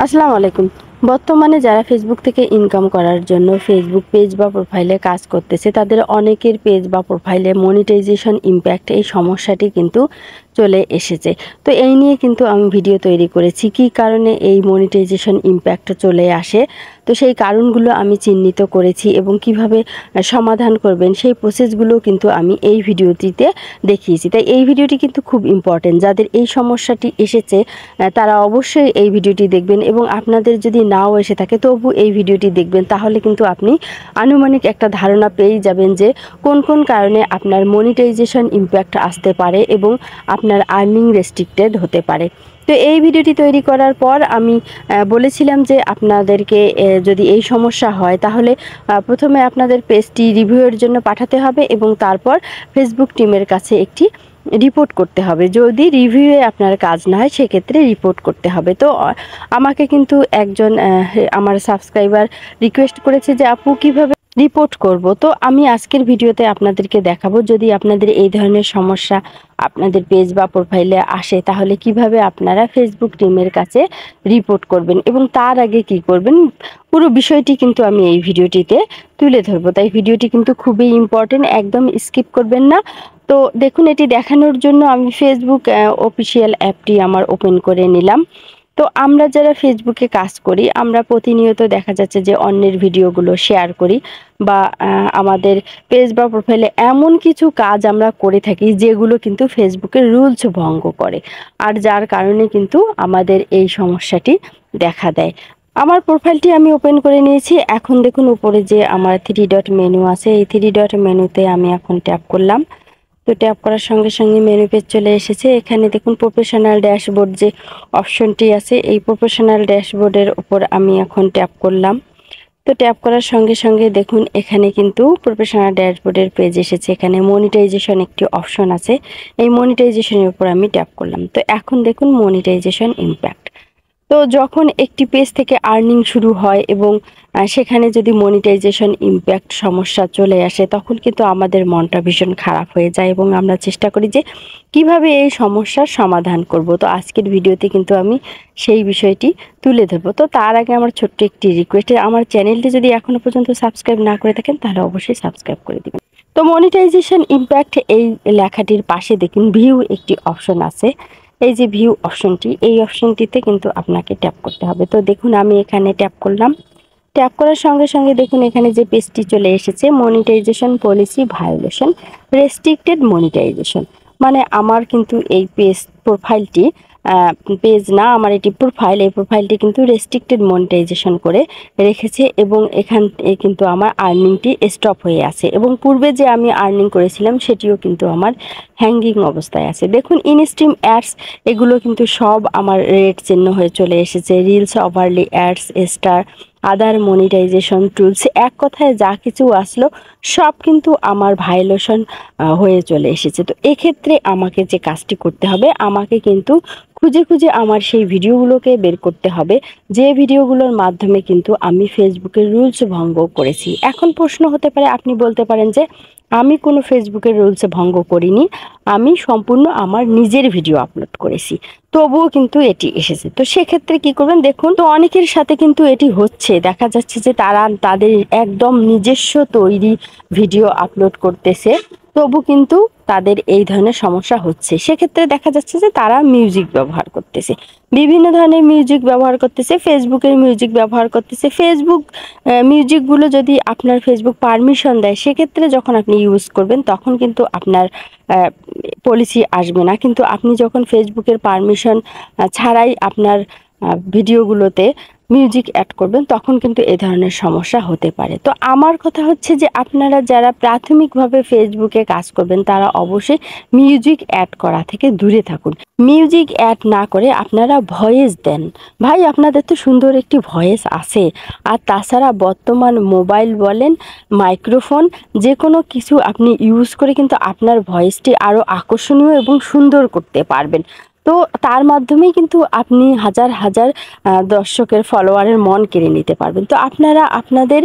আসসালামু আলাইকুম। বর্তমানে যারা ফেসবুক থেকে ইনকাম করার জন্য ফেসবুক পেজ বা প্রোফাইলে কাজ করতেছে, তাদের অনেকের পেজ বা প্রোফাইলে মনিটাইজেশন ইমপ্যাক্ট এই সমস্যাটি কিন্তু চলে এসেছে। তো এই নিয়ে কিন্তু আমি ভিডিও তৈরি করেছি, কী কারণে এই মনিটাইজেশন ইমপ্যাক্ট চলে আসে। তো সেই কারণগুলো আমি চিহ্নিত করেছি এবং কিভাবে সমাধান করবেন সেই প্রসেসগুলো কিন্তু আমি এই ভিডিওটিতে দেখিয়েছি। তাই এই ভিডিওটি কিন্তু খুব ইম্পর্টেন্ট। যাদের এই সমস্যাটি এসেছে তারা অবশ্যই এই ভিডিওটি দেখবেন, এবং আপনাদের যদি নাও এসে থাকে তবু এই ভিডিওটি দেখবেন, তাহলে কিন্তু আপনি আনুমানিক একটা ধারণা পেয়ে যাবেন যে কোন কোন কারণে আপনার মনিটাইজেশন ইমপ্যাক্ট আসতে পারে এবং আপনার আর্নিং রেস্ট্রিক্টেড হতে পারে। তো এই ভিডিওটি তৈরি করার পর আমি বলেছিলাম যে আপনাদেরকে যদি এই সমস্যা হয় তাহলে প্রথমে আপনাদের পেজটি রিভিউয়ের জন্য পাঠাতে হবে এবং তারপর ফেসবুক টিমের কাছে একটি রিপোর্ট করতে হবে। যদি রিভিউয়ে আপনার কাজ না হয় সেক্ষেত্রে রিপোর্ট করতে হবে। তো আমাকে কিন্তু একজন আমার সাবস্ক্রাইবার রিকোয়েস্ট করেছে যে আপু কিভাবে রিপোর্ট করব। তো আমি আজকের ভিডিওতে আপনাদেরকে দেখাবো, যদি আপনাদের এই ধরনের সমস্যা আপনাদের পেজ বা প্রোফাইলে আসে তাহলে কিভাবে আপনারা ফেসবুক টিমের কাছে রিপোর্ট করবেন এবং তার আগে কি করবেন, পুরো বিষয়টি কিন্তু আমি এই ভিডিওটিতে তুলে ধরবো। তাই ভিডিওটি কিন্তু খুবই ইম্পর্টেন্ট, একদম স্কিপ করবেন না। তো দেখুন, এটি দেখানোর জন্য আমি ফেসবুক অফিসিয়াল অ্যাপটি আমার ওপেন করে নিলাম। তো আমরা যারা ফেসবুকে কাজ করি, আমরা প্রতিনিয়ত দেখা যাচ্ছে যে অন্যের ভিডিওগুলো শেয়ার করি বা আমাদের পেজ বা প্রোফাইলে এমন কিছু কাজ আমরা করে থাকি যেগুলো কিন্তু ফেসবুকের রুলস ভঙ্গ করে, আর যার কারণে কিন্তু আমাদের এই সমস্যাটি দেখা দেয়। আমার প্রোফাইলটি আমি ওপেন করে নিয়েছি। এখন দেখুন উপরে যে আমার 3 ডট মেনু আছে, এই 3 ডট মেনুতে আমি এখন ট্যাপ করলাম। তো ট্যাপ করার সঙ্গে সঙ্গে মেনু পেজ চলে এসেছে। এখানে দেখুন প্রফেশনাল ড্যাশবোর্ড যে অপশনটি আছে, এই প্রফেশনাল ড্যাশবোর্ডের উপর আমি এখন ট্যাপ করলাম। তো ট্যাপ করার সঙ্গে সঙ্গে দেখুন এখানে কিন্তু প্রফেশনাল ড্যাশবোর্ডের পেজ এসেছে। এখানে মনিটাইজেশন একটি অপশন আছে, এই মনিটাইজেশনের উপর আমি ট্যাপ করলাম। তো এখন দেখুন মনিটাইজেশন ইমপ্যাক্ট। তো যখন একটি পেজ থেকে আর্নিং শুরু হয় এবং সেখানে যদি মনিটাইজেশন ইমপ্যাক্ট সমস্যা চলে আসে, তখন কিন্তু আমাদের মনটা ভীষণ খারাপ হয়ে যায় এবং আমরা চেষ্টা করি যে কিভাবে এই সমস্যার সমাধান করব। তো আজকের ভিডিওতে কিন্তু আমি সেই বিষয়টি তুলে ধরবো। তো তার আগে আমার ছোট্ট একটি রিকোয়েস্ট, আমার চ্যানেলটি যদি এখনও পর্যন্ত সাবস্ক্রাইব না করে থাকেন তাহলে অবশ্যই সাবস্ক্রাইব করে দিবেন। তো মনিটাইজেশন ইমপ্যাক্ট এই লেখাটির পাশে দেখুন ভিউ একটি অপশন আছে। এই যে ভিউ অপশনটি, এই অপশনটিতে কিন্তু আপনাকে ট্যাপ করতে হবে। তো দেখুন আমি এখানে ট্যাপ করলাম। ট্যাপ করার সঙ্গে সঙ্গে দেখুন এখানে যে পেজটি চলে এসেছে, monetization policy violation restricted monetization. মানে আমার কিন্তু এই প্রোফাইলটি পেজ না, আমার এটি প্রোফাইল, এই প্রোফাইলটি কিন্তু রেস্ট্রিক্টেড মনিটাইজেশন করে রেখেছে এবং এখান কিন্তু আমার আর্নিংটি স্টপ হয়ে আছে এবং পূর্বে যে আমি আর্নিং করেছিলাম সেটিও কিন্তু আমার হ্যাঙ্গিং অবস্থায় আছে। দেখুন ইনস্ট্রিম অ্যাডস, এগুলো কিন্তু সব আমার রেড চিহ্ন হয়ে চলে এসেছে। রিলস, ওভারলি অ্যাডস, স্টার, আদার মনিটাইজেশন টুলস, এক কথায় যা কিছু আসলো সব কিন্তু আমার ভায়োলেশন হয়ে চলে এসেছে। তো এক্ষেত্রে আমাকে যে কাজটি করতে হবে, আমাকে কিন্তু খুঁজে খুঁজে আমার সেই ভিডিওগুলোকে বের করতে হবে যে ভিডিওগুলোর মাধ্যমে কিন্তু আমি ফেসবুকের রুলস ভঙ্গ করেছি। এখন প্রশ্ন হতে পারে, আপনি বলতে পারেন যে আমি কোনো ফেসবুকের রুলস ভঙ্গ করিনি, আমি সম্পূর্ণ আমার নিজের ভিডিও আপলোড করেছি, তবুও কিন্তু এটি এসেছে। তো সেক্ষেত্রে কি করবেন, দেখুন তো অনেকের সাথে কিন্তু এটি হচ্ছে, দেখা যাচ্ছে যে তারা তাদের একদম নিজস্ব তৈরি ভিডিও আপলোড করতেছে, তবু কিন্তু তাদের এই ধরনের সমস্যা হচ্ছে। সেক্ষেত্রে দেখা যাচ্ছে যে তারা মিউজিক ব্যবহার করতেছে, বিভিন্ন ধরনের মিউজিক ব্যবহার করতেছে, ফেসবুকের মিউজিক ব্যবহার করতেছে। ফেসবুক মিউজিকগুলো যদি আপনার ফেসবুক পারমিশন দেয়, সেক্ষেত্রে যখন আপনি ইউজ করবেন তখন কিন্তু আপনার পলিসি আসবে না। কিন্তু আপনি যখন ফেসবুকের পারমিশন ছাড়াই আপনার ভিডিওগুলোতে মিউজিক অ্যাড করবেন তখন কিন্তু এ ধরনের সমস্যা হতে পারে। তো আমার কথা হচ্ছে যে আপনারা যারা প্রাথমিকভাবে ফেসবুকে কাজ করবেন তারা অবশ্যই মিউজিক অ্যাড করা থেকে দূরে থাকুন। মিউজিক অ্যাড না করে আপনারা ভয়েস দেন। ভাই, আপনাদের তো সুন্দর একটি ভয়েস আছে, আর তাছাড়া বর্তমান মোবাইল বলেন, মাইক্রোফোন, যে কোনো কিছু আপনি ইউজ করে কিন্তু আপনার ভয়েসটি আরও আকর্ষণীয় এবং সুন্দর করতে পারবেন। তো তার মাধ্যমেই কিন্তু আপনি হাজার হাজার দর্শকের ফলোয়ারের মন কেড়ে নিতে পারবেন। তো আপনারা আপনাদের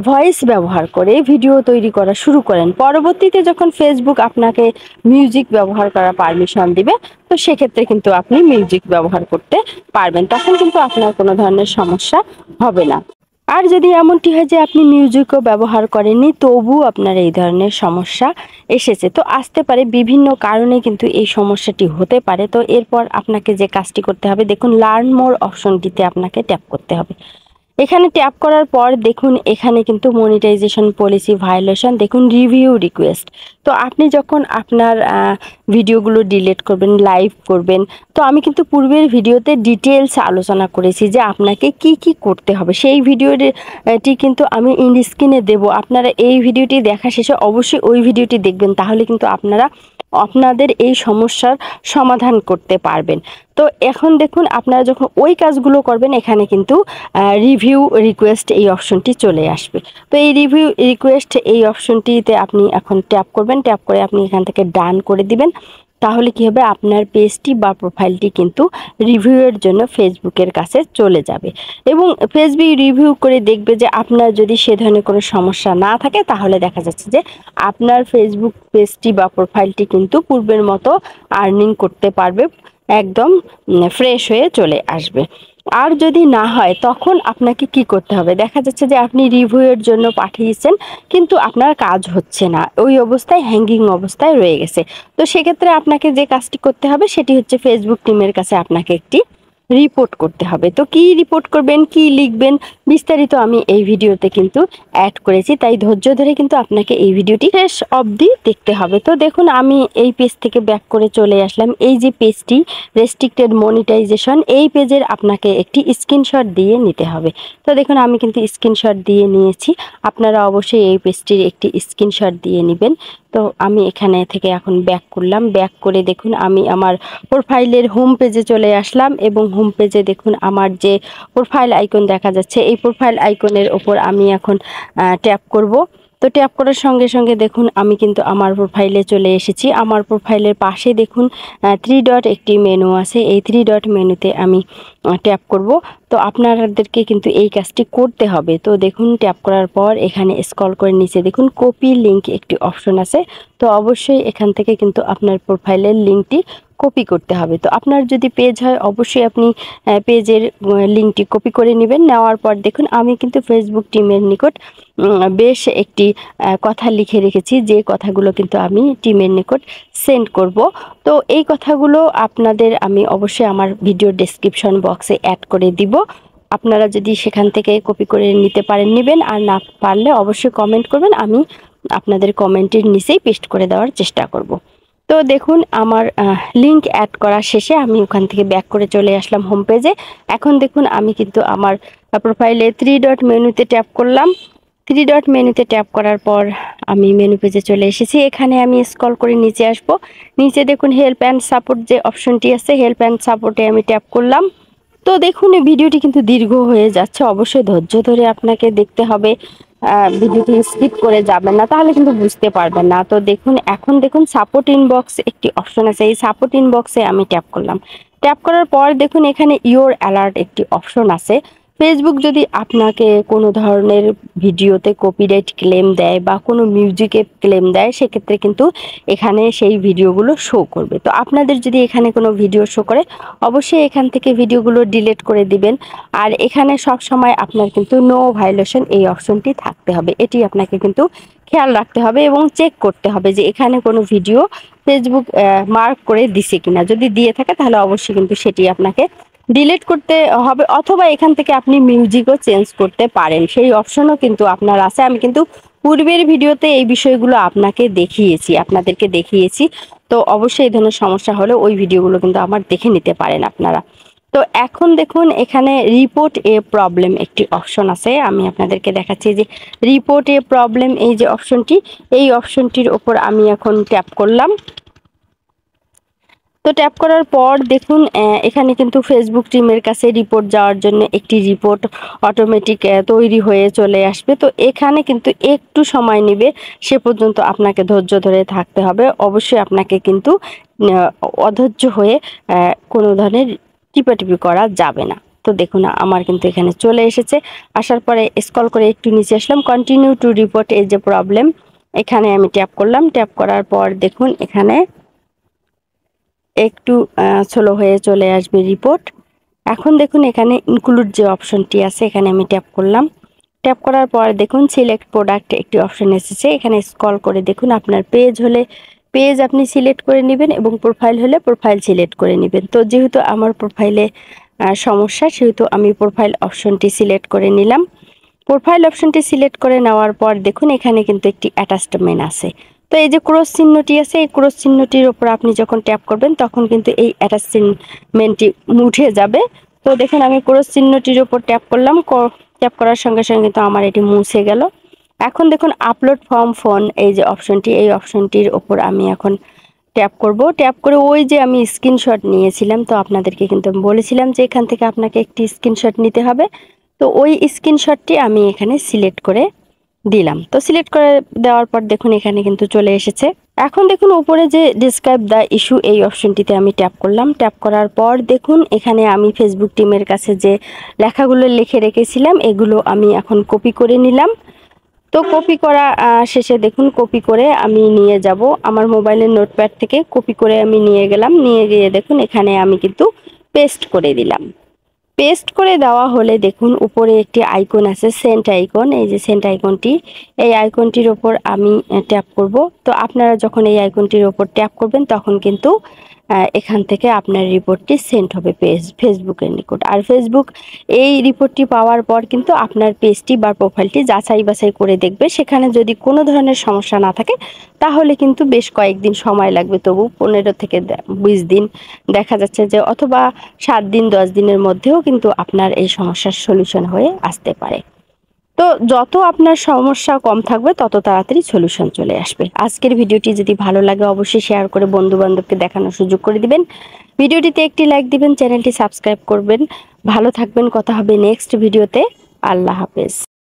ভয়েস ব্যবহার করে ভিডিও তৈরি করা শুরু করেন। পরবর্তীতে যখন ফেসবুক আপনাকে মিউজিক ব্যবহার করার পারমিশন দিবে, তো সেক্ষেত্রে কিন্তু আপনি মিউজিক ব্যবহার করতে পারবেন। তখন কিন্তু আপনার কোনো ধরনের সমস্যা হবে না। আর যদি এমনটি হয় যে আপনি মিউজিকও ব্যবহার করেননি, তবুও আপনার এই ধরনের সমস্যা এসেছে, তো আসতে পারে বিভিন্ন কারণে কিন্তু এই সমস্যাটি হতে পারে। তো এরপর আপনাকে যে কাজটি করতে হবে, দেখুন লার্ন মোর অপশনটিতে আপনাকে ট্যাপ করতে হবে। এখানে ট্যাপ করার পর দেখুন এখানে কিন্তু মনিটাইজেশন পলিসি ভায়োলেশন, দেখুন রিভিউ রিকোয়েস্ট। তো আপনি যখন আপনার ভিডিওগুলো ডিলিট করবেন, লাইভ করবেন, তো আমি কিন্তু পূর্বের ভিডিওতে ডিটেলস আলোচনা করেছি যে আপনাকে কি কি করতে হবে। সেই ভিডিওটি কিন্তু আমি ইন স্ক্রিনে দেব। আপনারা এই ভিডিওটি দেখা শেষে অবশ্যই ওই ভিডিওটি দেখবেন, তাহলে কিন্তু আপনারা আপনাদের এই সমস্যার সমাধান করতে পারবেন। তো এখন দেখুন আপনারা যখন ওই কাজগুলো করবেন, এখানে কিন্তু রিভিউ রিকোয়েস্ট এই অপশনটি চলে আসবে। তো এই রিভিউ রিকোয়েস্ট এই অপশনটিতে আপনি এখন ট্যাপ করবেন, ট্যাপ করে আপনি এখান থেকে ডান করে দিবেন। তাহলে কি হবে, আপনার পেজটি বা প্রোফাইলটি কিন্তু রিভিউয়ের জন্য ফেসবুকের কাছে চলে যাবে এবং ফেসবুক রিভিউ করে দেখবে যে আপনার যদি সে ধরনের কোনো সমস্যা না থাকে, তাহলে দেখা যাচ্ছে যে আপনার ফেসবুক পেজটি বা প্রোফাইলটি কিন্তু পূর্বের মতো আর্নিং করতে পারবে, একদম ফ্রেশ হয়ে চলে আসবে। আর যদি না হয়, তখন আপনাকে কি করতে হবে, দেখা যাচ্ছে যে আপনি রিভিউয়ের জন্য পাঠিয়েছেন কিন্তু আপনার কাজ হচ্ছে না, ওই অবস্থায় হ্যাঙ্গিং অবস্থায় রয়ে গেছে। তো সেক্ষেত্রে আপনাকে যে কাজটি করতে হবে সেটি হচ্ছে ফেসবুক টিমের কাছে আপনাকে একটি রিপোর্ট করতে হবে। তো কি রিপোর্ট করবেন, কি লিখবেন, বিস্তারিত আমি এই ভিডিওতে কিন্তু অ্যাড করেছি, তাই ধৈর্য ধরে কিন্তু আপনাকে এই ভিডিওটি শেষ অবধি দেখতে হবে। তো দেখুন আমি এই পেজ থেকে ব্যাক করে চলে আসলাম। এই যে পেজটি রেস্ট্রিক্টেড মনিটাইজেশন, এই পেজের আপনাকে একটি স্ক্রিনশট দিয়ে নিতে হবে। তো দেখুন আমি কিন্তু স্ক্রিনশট দিয়ে নিয়েছি, আপনারা অবশ্যই এই পেজটির একটি স্ক্রিনশট দিয়ে নেবেন। তো আমি এখানে থেকে এখন ব্যাক করলাম, ব্যাক করে দেখুন আমি আমার প্রোফাইলের হোম পেজে চলে আসলাম এবং হোম পেজে দেখুন আমার যে প্রোফাইল আইকন দেখা যাচ্ছে, এই প্রোফাইল আইকনের ওপর আমি এখন ট্যাপ করব। তো ট্যাপ করার সঙ্গে সঙ্গে দেখুন আমি কিন্তু আমার প্রোফাইলে চলে এসেছি। আমার প্রোফাইলের পাশে দেখুন 3 ডট একটি মেনু আছে, এই 3 ডট মেনুতে আমি ট্যাপ করব। তো আপনাদেরকে কিন্তু এই কাজটি করতে হবে। তো দেখুন ট্যাপ করার পর এখানে স্ক্রল করে নিচে দেখুন কপি লিংক একটি অপশন আছে। তো অবশ্যই এখান থেকে কিন্তু আপনার প্রোফাইলের লিঙ্কটি কপি করতে হবে। তো আপনার যদি পেজ হয়, অবশ্যই আপনি পেজের লিঙ্কটি কপি করে নেবেন। নেওয়ার পর দেখুন আমি কিন্তু ফেসবুক টিমের নিকট বেশ একটি কথা লিখে রেখেছি, যে কথাগুলো কিন্তু আমি টিমের নিকট সেন্ড করব। তো এই কথাগুলো আপনাদের আমি অবশ্যই আমার ভিডিও ডেসক্রিপশন বক্সে অ্যাড করে দিব। আপনারা যদি সেখান থেকে কপি করে নিতে পারেন নেবেন, আর না পারলে অবশ্যই কমেন্ট করবেন, আমি আপনাদের কমেন্টের নিচেই পেস্ট করে দেওয়ার চেষ্টা করব। তো দেখুন আমার লিংক অ্যাড করা শেষে আমি ওখান থেকে ব্যাক করে চলে আসলাম হোম পেজে। এখন দেখুন আমি কিন্তু আমার প্রোফাইলে 3 ডট মেনুতে ট্যাপ করলাম। 3 ডট মেনুতে ট্যাপ করার পর আমি মেনু পেজে চলে এসেছি। এখানে আমি স্ক্রল করে নিচে আসব। নিচে দেখুন হেল্প অ্যান্ড সাপোর্ট যে অপশনটি আছে, হেল্প অ্যান্ড সাপোর্টে আমি ট্যাপ করলাম। তো দেখুন এই ভিডিওটি কিন্তু দীর্ঘ হয়ে যাচ্ছে, অবশ্যই ধৈর্য ধরে আপনাকে দেখতে হবে, ভিডিওটি স্কিপ করে যাবেন না, তাহলে কিন্তু বুঝতে পারবেন না। তো দেখুন এখন দেখুন সাপোর্ট ইনবক্স একটি অপশন আছে, এই সাপোর্ট ইনবক্সে আমি ট্যাপ করলাম। ট্যাপ করার পর দেখুন এখানে ইওর অ্যালার্ট একটি অপশন আছে। ফেসবুক যদি আপনাকে কোনো ধরনের ভিডিওতে কপিরাইট ক্লেম দেয় বা কোনো মিউজিকে ক্লেম দেয়, সেক্ষেত্রে কিন্তু এখানে সেই ভিডিওগুলো শো করবে। তো আপনাদের যদি এখানে কোনো ভিডিও শো করে, অবশ্যই এখান থেকে ভিডিওগুলো ডিলিট করে দিবেন। আর এখানে সব সময় আপনার কিন্তু নো ভায়োলেশন এই অপশনটি থাকতে হবে, এটি আপনাকে কিন্তু খেয়াল রাখতে হবে এবং চেক করতে হবে যে এখানে কোনো ভিডিও ফেসবুক মার্ক করে দিছে কিনা। যদি দিয়ে থাকে তাহলে অবশ্যই কিন্তু সেটি আপনাকে ডিলিট করতে হবে, অথবা এখান থেকে আপনি মিউজিকও চেঞ্জ করতে পারেন, সেই অপশনও কিন্তু আপনার আছে। আমি কিন্তু পূর্বের ভিডিওতে এই বিষয়গুলো আপনাদেরকে দেখিয়েছি। তো অবশ্যই এই ধরনের সমস্যা হলে ওই ভিডিওগুলো কিন্তু আমার দেখে নিতে পারেন আপনারা। তো এখন দেখুন এখানে রিপোর্ট এ প্রবলেম একটি অপশন আছে, আমি আপনাদেরকে দেখাচ্ছি যে রিপোর্ট এ প্রবলেম এই যে অপশনটি, এই অপশনটির ওপর আমি এখন ট্যাপ করলাম। তো ট্যাপ করার পর দেখুন এখানে কিন্তু ফেসবুক টিমের কাছে রিপোর্ট যাওয়ার জন্য একটি রিপোর্ট অটোমেটিক তৈরি হয়ে চলে আসবে। তো এখানে কিন্তু একটু সময় নেবে, সে পর্যন্ত আপনাকে ধৈর্য ধরে থাকতে হবে। অবশ্যই আপনাকে কিন্তু অধৈর্য হয়ে কোনো ধরনের টিপাটিপি করা যাবে না। তো দেখুন আমার কিন্তু এখানে চলে এসেছে। আসার পরে স্ক্রল করে একটু নিচে আসলাম, কন্টিনিউ টু রিপোর্ট এই যে প্রবলেম, এখানে আমি ট্যাপ করলাম। ট্যাপ করার পর দেখুন এখানে একটু স্লো হয়ে চলে আসবে রিপোর্ট। এখন দেখুন এখানে ইনক্লুড যে অপশনটি আছে এখানে আমি ট্যাপ করলাম। ট্যাপ করার পর দেখুন সিলেক্ট প্রোডাক্ট একটি অপশন এসেছে। এখানে স্ক্রল করে দেখুন আপনার পেজ হলে পেজ আপনি সিলেক্ট করে নেবেন এবং প্রোফাইল হলে প্রোফাইল সিলেক্ট করে নেবেন। তো যেহেতু আমার প্রোফাইলে সমস্যা, সেহেতু আমি প্রোফাইল অপশনটি সিলেক্ট করে নিলাম। প্রোফাইল অপশনটি সিলেক্ট করে নেওয়ার পর দেখুন এখানে কিন্তু একটি অ্যাটাচমেন্ট আছে। তো এই যে ক্রস চিহ্নটি আছে, এই ক্রস চিহ্নটির উপর আপনি যখন ট্যাপ করবেন তখন কিন্তু এই অ্যাটাচমেন্টটি উঠে যাবে। তো দেখুন আমি ক্রস চিহ্নটির উপর ট্যাপ করলাম, ট্যাপ করার সঙ্গে সঙ্গে কিন্তু আমার এটি মুছে গেল। এখন দেখুন আপলোড ফ্রম ফোন এই যে অপশনটি, এই অপশনটির উপর আমি এখন ট্যাপ করব। ট্যাপ করে ওই যে আমি স্ক্রিনশট নিয়েছিলাম, তো আপনাদেরকে কিন্তু বলেছিলাম যে এখান থেকে আপনাকে একটি স্ক্রিনশট নিতে হবে। তো ওই স্ক্রিনশটটি আমি এখানে সিলেক্ট করে দিলাম। তো সিলেক্ট করে দেওয়ার পর দেখুন এখানে কিন্তু চলে এসেছে। এখন দেখুন উপরে যে ডিসক্রাইব দ্য ইস্যু এই অপশনটিতে আমি ট্যাপ করলাম। ট্যাপ করার পর দেখুন এখানে আমি ফেসবুক টিমের কাছে যে লেখাগুলো লিখে রেখেছিলাম এগুলো আমি এখন কপি করে নিলাম। তো কপি করা শেষে দেখুন কপি করে আমি নিয়ে যাব আমার মোবাইলের নোটপ্যাড থেকে, কপি করে আমি নিয়ে গেলাম। নিয়ে গিয়ে দেখুন এখানে আমি কিন্তু পেস্ট করে দিলাম। পেস্ট করে দেওয়া হলে দেখুন উপরে একটি আইকন আছে, সেন্ট আইকন, এই যে সেন্ট আইকনটি, এই আইকনটির ওপর আমি ট্যাপ করব। তো আপনারা যখন এই আইকনটির ওপর ট্যাপ করবেন তখন কিন্তু এখান থেকে আপনার রিপোর্টটি সেন্ড হবে ফেসবুকের নিকট। আর ফেসবুক এই রিপোর্টটি পাওয়ার পর কিন্তু আপনার পেজটি বা প্রোফাইলটি যাচাই বাছাই করে দেখবে। সেখানে যদি কোনো ধরনের সমস্যা না থাকে তাহলে কিন্তু বেশ কয়েকদিন সময় লাগবে, তবু 15 থেকে 20 দিন, দেখা যাচ্ছে যে অথবা 7 দিন 10 দিনের মধ্যেও কিন্তু আপনার এই সমস্যার সলিউশন হয়ে আসতে পারে। তো যত আপনার সমস্যা কম থাকবে তত তাড়াতাড়ি সলিউশন চলে আসবে। আজকের ভিডিওটি যদি ভালো লাগে অবশ্যই শেয়ার করে বন্ধু বান্ধবকে দেখানোর সুযোগ করে দিবেন। ভিডিওটিতে একটি লাইক দিবেন, চ্যানেলটি সাবস্ক্রাইব করবেন। ভালো থাকবেন, কথা হবে নেক্সট ভিডিওতে। আল্লাহ হাফেজ।